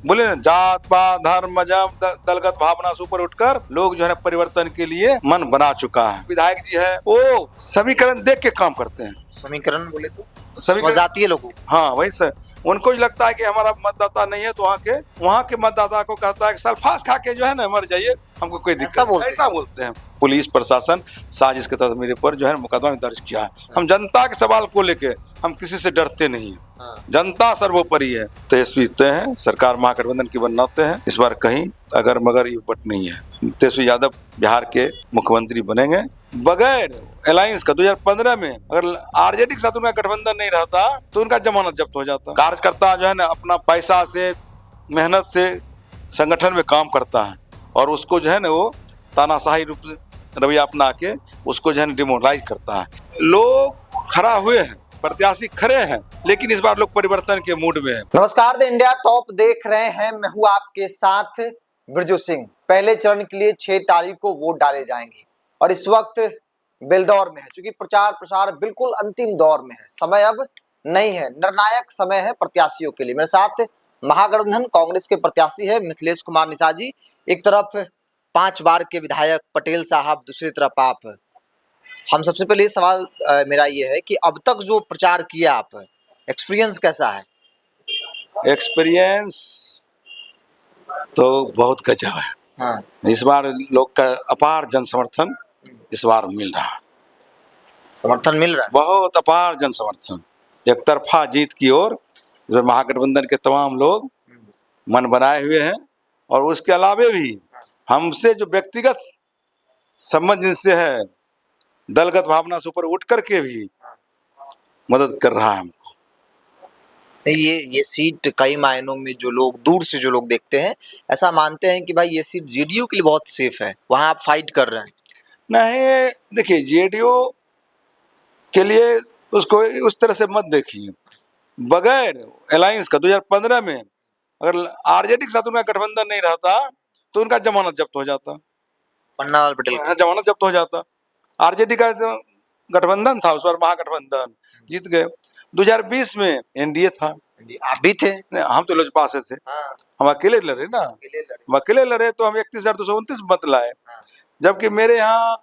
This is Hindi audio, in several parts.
बोले ना, जात पात धर्म मजहब दलगत भावना से ऊपर उठकर लोग जो है परिवर्तन के लिए मन बना चुका है। विधायक जी है वो समीकरण देख के काम करते हैं। समीकरण बोले तो समीकरण स्वजातीय लोगों, हाँ वही सर, उनको ही लगता है कि हमारा मतदाता नहीं है तो वहाँ के मतदाता को कहता है कि सल्फास खा के जो है ना मर जाइए, हमको कोई दिक्कत ऐसा बोलते हैं। पुलिस प्रशासन साजिश के तहत मेरे पर जो है मुकदमा दर्ज किया है। हम जनता के सवाल को लेके हम किसी से डरते नहीं है। जनता सर्वोपरि है। तेजस्वी तय है, सरकार महागठबंधन की बनाते हैं। इस बार कहीं अगर मगर ये बट नहीं है। तेजस्वी यादव बिहार के मुख्यमंत्री बनेंगे बगैर अलायंस का। 2015 में अगर आरजेडी के साथ उनका गठबंधन नहीं रहता तो उनका जमानत जब्त हो जाता। कार्यकर्ता जो है ना अपना पैसा से मेहनत से संगठन में काम करता है और उसको जो है ना वो तानाशाही रूप से रवैया अपना के उसको जो है डिमोरलाइज करता है। लोग खड़ा हुए हैं, प्रत्याशी खड़े हैं, लेकिन इस बार लोग परिवर्तन के मूड में है। नमस्कार, द इंडिया टॉप देख रहे हैं। मैं हूं आपके साथ बिरजू सिंह। पहले चरण के लिए 6 तारीख को वोट डाले जाएंगे और इस वक्त बेलदौर में है, क्योंकि प्रचार प्रसार बिल्कुल अंतिम दौर में है। समय अब नहीं है, निर्णायक समय है प्रत्याशियों के लिए। मेरे साथ महागठबंधन कांग्रेस के प्रत्याशी है मिथिलेश कुमार निषाद जी। एक तरफ 5 बार के विधायक पटेल साहब, दूसरी तरफ आप। हम सबसे पहले सवाल मेरा ये है कि अब तक जो प्रचार किया आप, एक्सपीरियंस कैसा है? एक्सपीरियंस तो बहुत गजब है। हाँ। इस बार लोग का अपार जन समर्थन इस बार मिल रहा है। समर्थन मिल रहा है, बहुत अपार जन समर्थन, एक तरफा जीत की ओर महागठबंधन के तमाम लोग मन बनाए हुए हैं। और उसके अलावे भी हमसे जो व्यक्तिगत संबंध जिनसे है, दलगत भावना से ऊपर उठ करके भी मदद कर रहा है हमको। ये सीट कई मायनों में जो लोग दूर से जो लोग देखते हैं ऐसा मानते हैं कि भाई ये सीट जेडीयू के लिए बहुत सेफ है, वहां आप फाइट कर रहे हैं। नहीं, देखिए जेडीयू के लिए उसको उस तरह से मत देखिए। बगैर अलायंस का 2015 में अगर आरजेडी के साथ उनका गठबंधन नहीं रहता तो उनका जमानत जब्त हो जाता। पन्नालाल पटेल जमानत जब्त हो जाता। आरजेडी का जो गठबंधन था उस पर महागठबंधन जीत गए। 2020 में एनडीए था, आप भी थे। हम तो लोजपा से थे। हाँ। हम अकेले लड़े ना, हम अकेले लड़े तो हम 31,229 मत लाए। जबकि मेरे यहाँ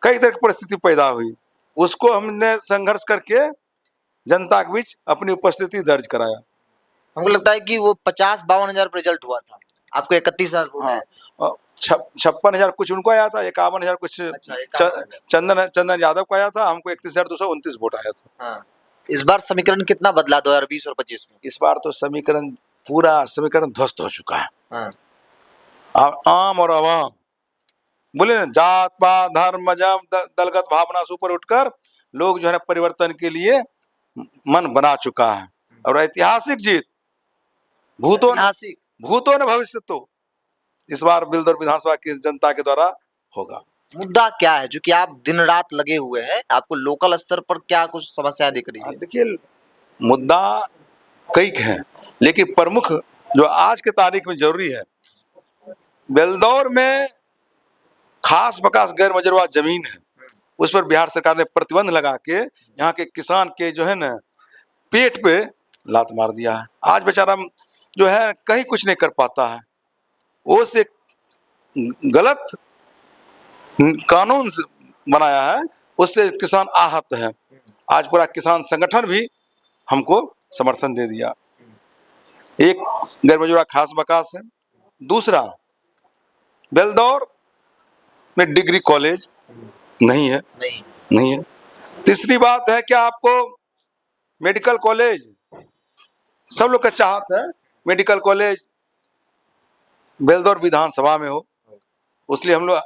कई तरह की परिस्थिति पैदा हुई, उसको हमने संघर्ष करके जनता के बीच अपनी उपस्थिति दर्ज कराया। हमको लगता है कि वो 50-52 हजार रिजल्ट हुआ था, आपको 31,000। हाँ, 56,000 कुछ उनको आया था, 51,000 कुछ चंदन यादव को आया था। हमको 31,229 वोट आया था। हाँ। इस बार समीकरण कितना बदला 2020 और 25 में? इस बार तो समीकरण पूरा समीकरण ध्वस्त हो चुका है। हाँ। आम और अवाम, बोले ना, जात पात धर्म मजहब दलगत भावना से ऊपर उठकर लोग जो है परिवर्तन के लिए मन बना चुका है। और ऐतिहासिक जीत, भूतों ने भविष्य तो इस बार बेलदौर विधानसभा की जनता के द्वारा होगा। मुद्दा क्या है जो कि आप दिन रात लगे हुए हैं? आपको लोकल स्तर पर क्या कुछ समस्याएं दिख रही है? देखिए, मुद्दा कई हैं, लेकिन प्रमुख जो आज के तारीख में जरूरी है, बेलदौर में खास बकास गैर मजरूआ जमीन है, उस पर बिहार सरकार ने प्रतिबंध लगा के यहाँ के किसान के जो है ना पेट पे लात मार दिया है। आज बेचारा जो है कहीं कुछ नहीं कर पाता है। वो से गलत कानून बनाया है, उससे किसान आहत है। आज पूरा किसान संगठन भी हमको समर्थन दे दिया। एक गैर मजरूआ खास बकास है। दूसरा, बेलदौर में डिग्री कॉलेज नहीं है। नहीं है। तीसरी बात है कि आपको मेडिकल कॉलेज, सब लोग का चाहत है मेडिकल कॉलेज बेलदौर विधानसभा में हो। इसलिए हम लोग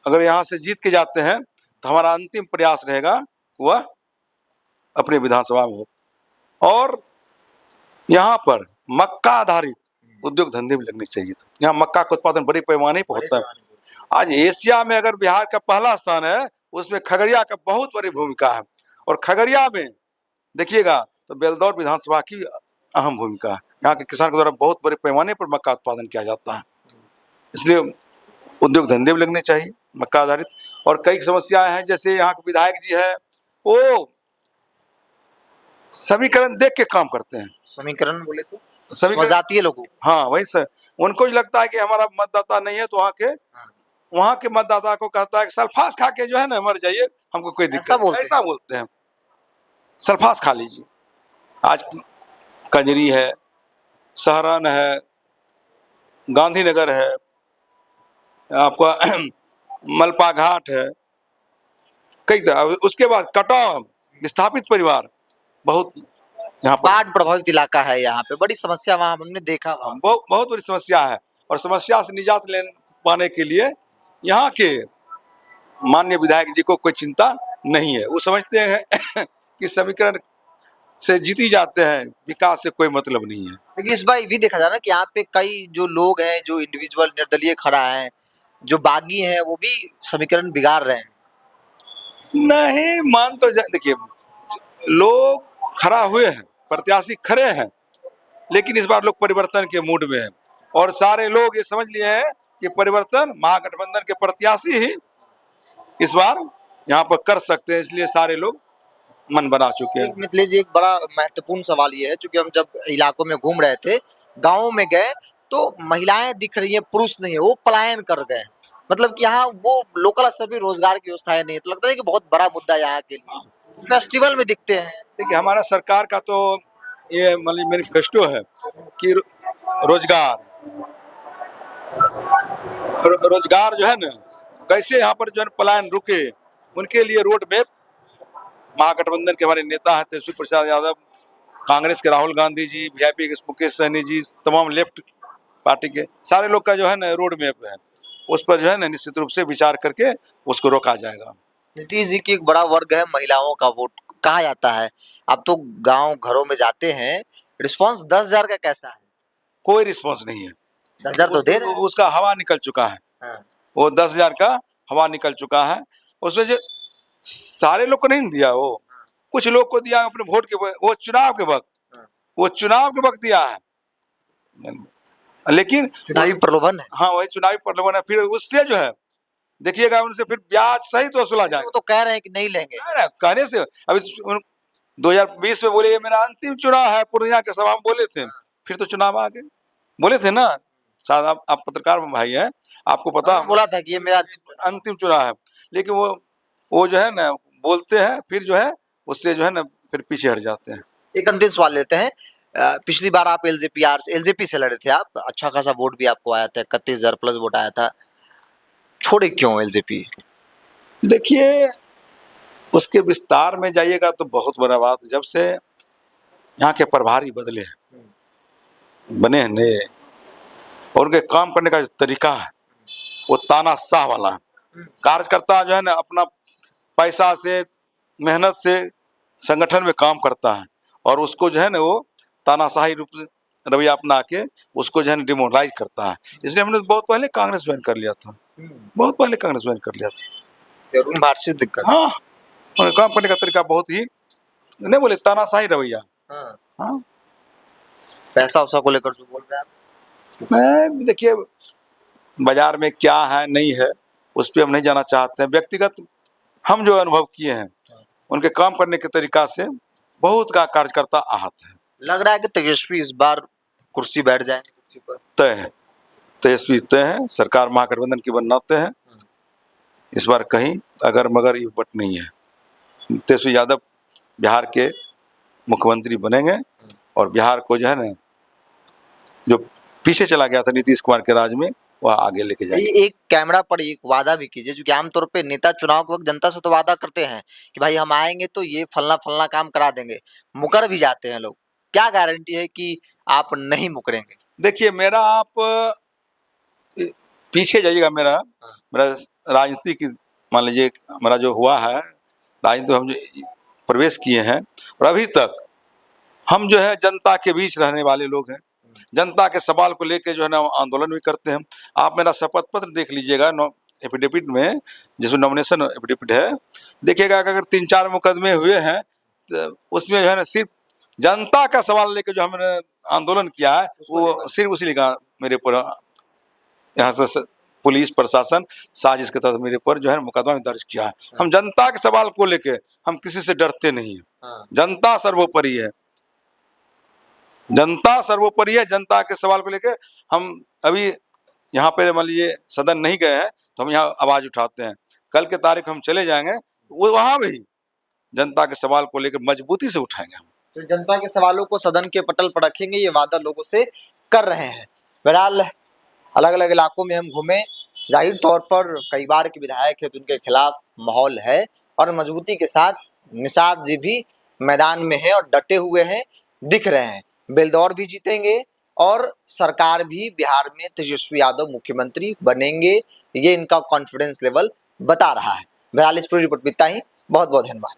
अगर यहाँ से जीत के जाते हैं तो हमारा अंतिम प्रयास रहेगा वह अपने विधानसभा में हो। और यहाँ पर मक्का आधारित उद्योग धंधे भी लगने चाहिए। यहाँ मक्का का उत्पादन बड़े पैमाने पर होता है। आज एशिया में अगर बिहार का पहला स्थान है, उसमें खगड़िया का बहुत बड़ी भूमिका है। और खगड़िया में देखिएगा तो बेलदौर विधानसभा की अहम भूमिका है। यहाँ के किसान के द्वारा बहुत बड़े पैमाने पर मक्का उत्पादन किया जाता है। इसलिए उद्योग धंधे भी लगने चाहिए मक्का आधारित। और कई समस्याएं हैं, जैसे यहाँ के विधायक जी है वो समीकरण देख के काम करते हैं। समीकरण बोले तो समीकरण, स्वजातीय लोगों को। हाँ वही सर, उनको भी लगता है कि हमारा मतदाता नहीं है, तो वहाँ के मतदाता को कहता है कि सल्फास खा के जो है ना मर जाइए, हमको कोई दिक्कत ऐसा बोलते नहीं। ऐसा बोलते हैं, सल्फास खा लीजिए। आज कजरी है, सहरन है, गांधीनगर है, आपका मलपा घाट है, कई तरह। उसके बाद कटाव, विस्थापित परिवार बहुत यहाँ पर, बाढ़ प्रभावित इलाका है, यहाँ पे बड़ी समस्या वहाँ हमने देखा वहाँ। बहुत बहुत बड़ी समस्या है। और समस्या से निजात ले पाने के लिए यहाँ के माननीय विधायक जी को कोई चिंता नहीं है। वो समझते हैं कि समीकरण से जीती जाते हैं, विकास से कोई मतलब नहीं है। लेकिन इस बार ये भी देखा जा रहा है कि यहाँ पे कई जो लोग हैं, जो इंडिविजुअल निर्दलीय खड़ा है, जो बागी हैं, वो भी समीकरण बिगाड़ रहे हैं। नहीं मान तो देखिए, लोग खड़ा हुए हैं, प्रत्याशी खड़े हैं, लेकिन इस बार लोग परिवर्तन के मूड में हैं। और सारे लोग ये समझ लिए हैं कि परिवर्तन महागठबंधन के प्रत्याशी ही इस बार यहाँ पर कर सकते हैं, इसलिए सारे लोग मन बना चुके हैं। मिथिलेश जी, एक बड़ा महत्वपूर्ण सवाल ये है, क्योंकि हम जब इलाकों में घूम रहे थे, गाँव में गए, तो महिलाएं दिख रही हैं, पुरुष नहीं है, वो पलायन कर गए। मतलब कि यहाँ वो लोकल स्तर पर रोजगार की व्यवस्थाएं नहीं है, तो लगता है कि बहुत बड़ा मुद्दा यहाँ के लिए। फेस्टिवल में दिखते हैं। देखिए, हमारा सरकार का तो ये मतलब मैनिफेस्टो है कि रोजगार रोजगार जो है ना, कैसे यहाँ पर जो है पलायन रुके, उनके लिए रोड मैप महागठबंधन के हमारे नेता हैं तेजस्वी प्रसाद यादव, कांग्रेस के राहुल गांधी जी, वीआईपी के मुकेश सहनी जी, तमाम लेफ्ट पार्टी के सारे लोग का जो है ना रोड मैप है। उस पर जो है ना निश्चित रूप से विचार करके उसको रोका जाएगा। नीतीश जी की एक बड़ा वर्ग है महिलाओं का, वोट कहा जाता है। आप तो गांव घरों में जाते हैं, रिस्पांस 10,000 का कैसा है? कोई रिस्पॉन्स नहीं है। 10,000 तो दे रहे हैं। उसका हवा निकल चुका है। हाँ। वो 10,000 का हवा निकल चुका है। उसमें जो सारे लोग को नहीं दिया, वो कुछ लोग को दिया अपने वोट के, वो चुनाव के वक्त, वो चुनाव के वक्त दिया है, लेकिन चुनावी प्रलोभन है। हाँ वही चुनावी प्रलोभन है। फिर उससे जो है देखिएगा, उनसे फिर ब्याज सहित तो वसूला जाएगा। वो तो कह रहे हैं कि नहीं लेंगे। कहने से अभी 2020 में बोले ये मेरा अंतिम चुनाव है, पूर्णिया के सभा में बोले थे, फिर तो चुनाव आ गए, बोले थे ना। शायद आप पत्रकार भाई हैं, आपको पता, बोला था कि ये मेरा अंतिम चुनाव है, लेकिन वो जो है ना बोलते हैं, फिर जो है उससे जो है ना फिर पीछे हट जाते हैं। एक अंतिम सवाल लेते हैं। पिछली बार आप एलजेपी से लड़े थे, आप अच्छा खासा वोट भी आपको आया था, 31,000 प्लस वोट आया था, छोड़े क्यों एलजेपी? देखिए, उसके विस्तार में जाइएगा तो बहुत बड़ा बात। जब से यहाँ के प्रभारी बदले हैं, बने हैं नए, और उनके काम करने का जो तरीका है वो तानाशाह वाला है। कार्यकर्ता जो है ना अपना पैसा से, मेहनत से संगठन में काम करता है, और उसको जो है ना वो तानाशाही रूप रवैया अपना के उसको जो है डिमोरलाइज करता है। इसलिए हमने बहुत पहले कांग्रेस ज्वाइन कर लिया था, बहुत पहले कांग्रेस ज्वाइन कर लिया था। अरुण भाट से दिक्कत। हाँ, काम करने का तरीका बहुत ही, नहीं बोले तानाशाही रवैया। हाँ, पैसा उसा को लेकर जो बोल रहे हैं आप? मैं देखिए, बाजार में क्या है नहीं है उस पर हम नहीं जाना चाहते हैं। व्यक्तिगत हम जो अनुभव किए हैं, उनके काम करने के तरीका से बहुत का कार्यकर्ता आहत है। लग रहा है कि तेजस्वी इस बार कुर्सी बैठ जाएंगे, कुर्सी पर तय है, तेजस्वी तय है, सरकार महागठबंधन की बनना तय है। इस बार कहीं अगर मगर ये बट नहीं है। तेजस्वी यादव बिहार के मुख्यमंत्री बनेंगे, और बिहार को जो है ना जो पीछे चला गया था नीतीश कुमार के राज में, वह आगे लेके जाएंगे। एक कैमरा पर एक वादा भी कीजिए, क्योंकि आमतौर पे नेता चुनाव के वक्त जनता से तो वादा करते हैं कि भाई हम आएंगे तो ये फलना फलना काम करा देंगे, मुकर भी जाते हैं लोग। क्या गारंटी है कि आप नहीं मुकरेंगे? देखिए, मेरा आप पीछे जाइएगा, मेरा राजनीति की मान लीजिए हमारा जो हुआ है राजनीति, हम जो प्रवेश किए हैं, और अभी तक हम जो है जनता के बीच रहने वाले लोग हैं। जनता के सवाल को लेकर जो है ना आंदोलन भी करते हैं। आप मेरा शपथ पत्र देख लीजिएगा, एफिडेविट में, जिसमें नॉमिनेशन एफिडेविट है, देखिएगा कि अगर 3-4 मुकदमे हुए हैं तो उसमें जो है ना सिर्फ जनता का सवाल लेकर जो हमने आंदोलन किया है, वो सिर्फ उसी लिखा मेरे ऊपर, यहाँ से पुलिस प्रशासन साजिश के तहत मेरे पर जो है मुकदमा दर्ज किया है। हम जनता के सवाल को लेके हम किसी से डरते नहीं है। जनता सर्वोपरि है। जनता सर्वोपरि है। जनता के सवाल को लेकर हम अभी यहाँ पे मान लीजिए सदन नहीं गए हैं तो हम यहाँ आवाज उठाते हैं। कल के तारीख हम चले जाएंगे, वो वहां भी जनता के सवाल को लेकर मजबूती से उठाएंगे हम। तो जनता के सवालों को सदन के पटल पर रखेंगे, ये वादा लोगों से कर रहे हैं। बहरहाल अलग अलग इलाकों में हम घूमे, जाहिर तौर पर कई बार के विधायक है तो उनके खिलाफ माहौल है और मजबूती के साथ निषाद जी भी मैदान में है और डटे हुए हैं, दिख रहे हैं। बेलदौर भी जीतेंगे और सरकार भी बिहार में तेजस्वी यादव मुख्यमंत्री बनेंगे, ये इनका कॉन्फिडेंस लेवल बता रहा है। बहरहाल इस पूरी रिपोर्ट में इतना ही। बहुत बहुत धन्यवाद।